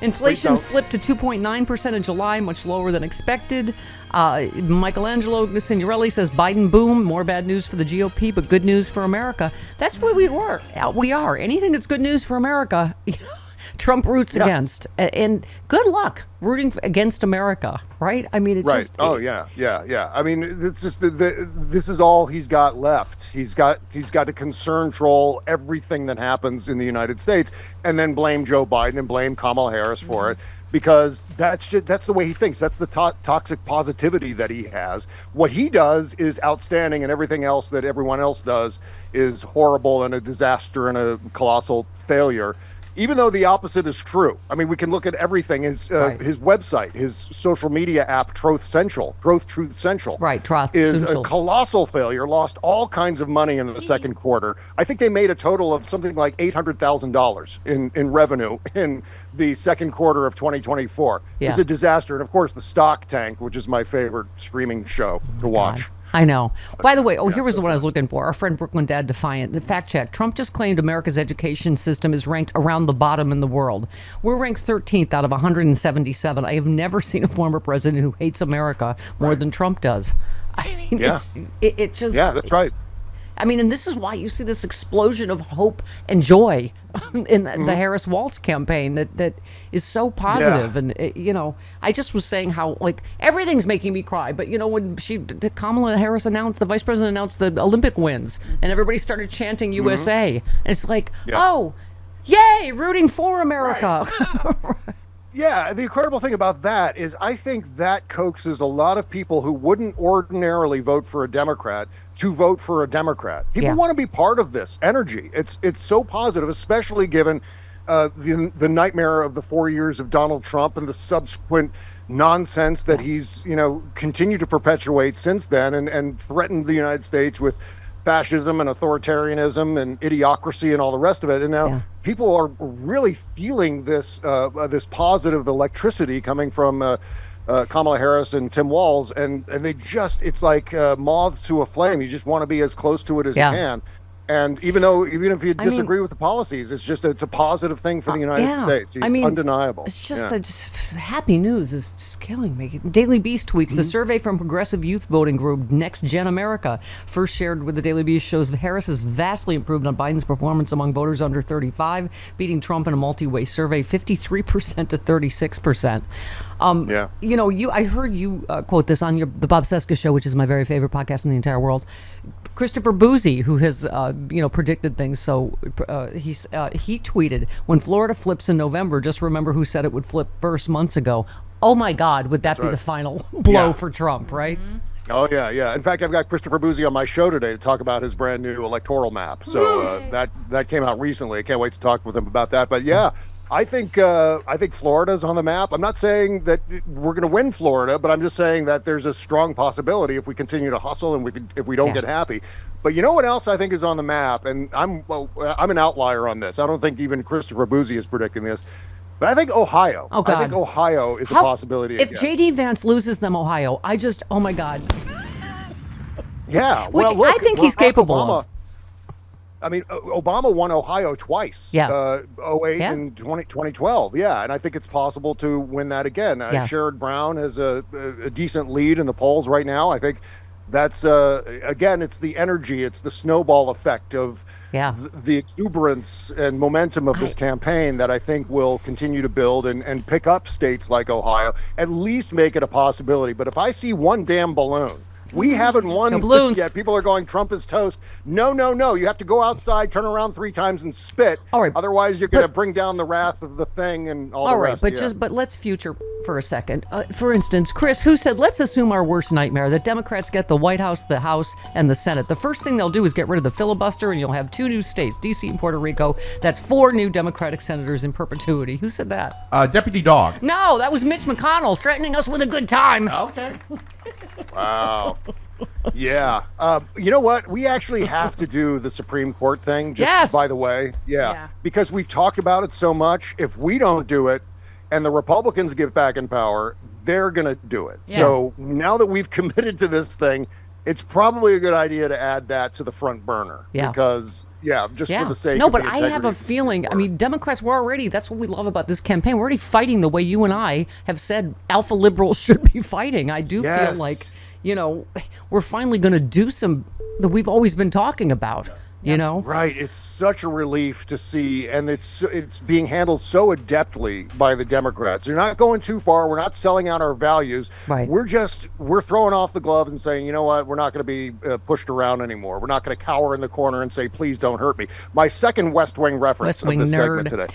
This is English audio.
Inflation slipped to 2.9% in July, much lower than expected. Michelangelo Signorelli says Biden boom, more bad news for the GOP, but good news for America. That's where we are. Anything that's good news for America, Trump roots against. And good luck rooting against America, right? I mean, yeah. I mean, it's just this is all he's got left. He's got to concern troll everything that happens in the United States, and then blame Joe Biden and blame Kamala Harris for it, because that's the way he thinks. That's the toxic positivity that he has. What he does is outstanding, and everything else that everyone else does is horrible and a disaster and a colossal failure. Even though the opposite is true. I mean, we can look at everything. His website, his social media app, Truth Central, is a colossal failure. Lost all kinds of money in the second quarter. I think they made a total of something like $800,000 in revenue in the second quarter of 2024. It's a disaster. And of course, the stock tank, which is my favorite streaming show to watch. I know. By the way, here was the one I was looking for. Our friend Brooklyn Dad Defiant, the fact check. Trump just claimed America's education system is ranked around the bottom in the world. We're ranked 13th out of 177. I have never seen a former president who hates America more than Trump does. I mean, it just... Yeah, that's right. I mean, and this is why you see this explosion of hope and joy in the Harris Waltz campaign that is so positive. And, I just was saying how, everything's making me cry. But, when Kamala Harris the vice president announced the Olympic wins, and everybody started chanting USA. And it's like, oh, yay, rooting for America. Right. Yeah, the incredible thing about that is I think that coaxes a lot of people who wouldn't ordinarily vote for a Democrat to vote for a Democrat. People want to be part of this energy. It's so positive, especially given the nightmare of the 4 years of Donald Trump and the subsequent nonsense that he's continued to perpetuate since then, and threatened the United States with fascism and authoritarianism and idiocracy and all the rest of it. And now people are really feeling this positive electricity coming from Kamala Harris and Tim Walz, and they it's like moths to a flame. You just want to be as close to it as you can. And even if you disagree with the policies, it's a positive thing for the United States. It's undeniable. It's just happy news is just killing me. Daily Beast tweets, the survey from progressive youth voting group Next Gen America, first shared with the Daily Beast, shows Harris has vastly improved on Biden's performance among voters under 35, beating Trump in a multi-way survey, 53% to 36%. I heard you quote this on the Bob Cesca show, which is my very favorite podcast in the entire world. Christopher Boozy, who has predicted things, so he tweeted, when Florida flips in November, just remember who said it would flip first months ago. Oh my God, would that be the final blow for Trump, right? Oh yeah. In fact, I've got Christopher Boozy on my show today to talk about his brand new electoral map. So that came out recently. I can't wait to talk with him about that. But I think Florida's on the map. I'm not saying that we're going to win Florida, but I'm just saying that there's a strong possibility if we continue to hustle and if we don't get happy. But you know what else I think is on the map? And I'm an outlier on this. I don't think even Christopher Boozy is predicting this. But I think Ohio. Oh, God. I think Ohio is a possibility. If J.D. Vance loses them Ohio, oh my God. Yeah. Which I think he's capable of. I mean, Obama won Ohio twice. 08 and 2012. Yeah, and I think it's possible to win that again. Sherrod Brown has a decent lead in the polls right now. I think that's, again, it's the energy, it's the snowball effect of the exuberance and momentum of this campaign that I think will continue to build and pick up states like Ohio, at least make it a possibility. But if I see one damn balloon, we haven't won this yet. People are going, Trump is toast. No. You have to go outside, turn around 3 times and spit. All right. Otherwise, you're going to bring down the wrath of the thing and all the rest. But let's future for a second. For instance, Chris, who said, let's assume our worst nightmare, that Democrats get the White House, the House, and the Senate. The first thing they'll do is get rid of the filibuster, and you'll have 2 new states, D.C. and Puerto Rico. That's 4 new Democratic senators in perpetuity. Who said that? Deputy Dog. No, that was Mitch McConnell threatening us with a good time. Okay. Wow. Yeah. You know what? We actually have to do the Supreme Court thing, just by the way. Yeah. Because we've talked about it so much. If we don't do it and the Republicans get back in power, they're going to do it. Yeah. So now that we've committed to this thing, it's probably a good idea to add that to the front burner. Yeah. Because Yeah, just for Yeah. the sake No, of but the I have integrity a of who feeling, you I are. mean, Democrats were already, that's what we love about this campaign. We're already fighting the way you and I have said alpha liberals should be fighting. I do feel like, Yes. you know, we're finally going to do some that we've always been talking about, you know? Right. It's such a relief to see, and it's being handled so adeptly by the Democrats. They're not going too far. We're not selling out our values. Right. We're throwing off the gloves and saying, you know what, we're not going to be pushed around anymore. We're not going to cower in the corner and say, please don't hurt me. My second West Wing reference West of Wing this segment nerd. today.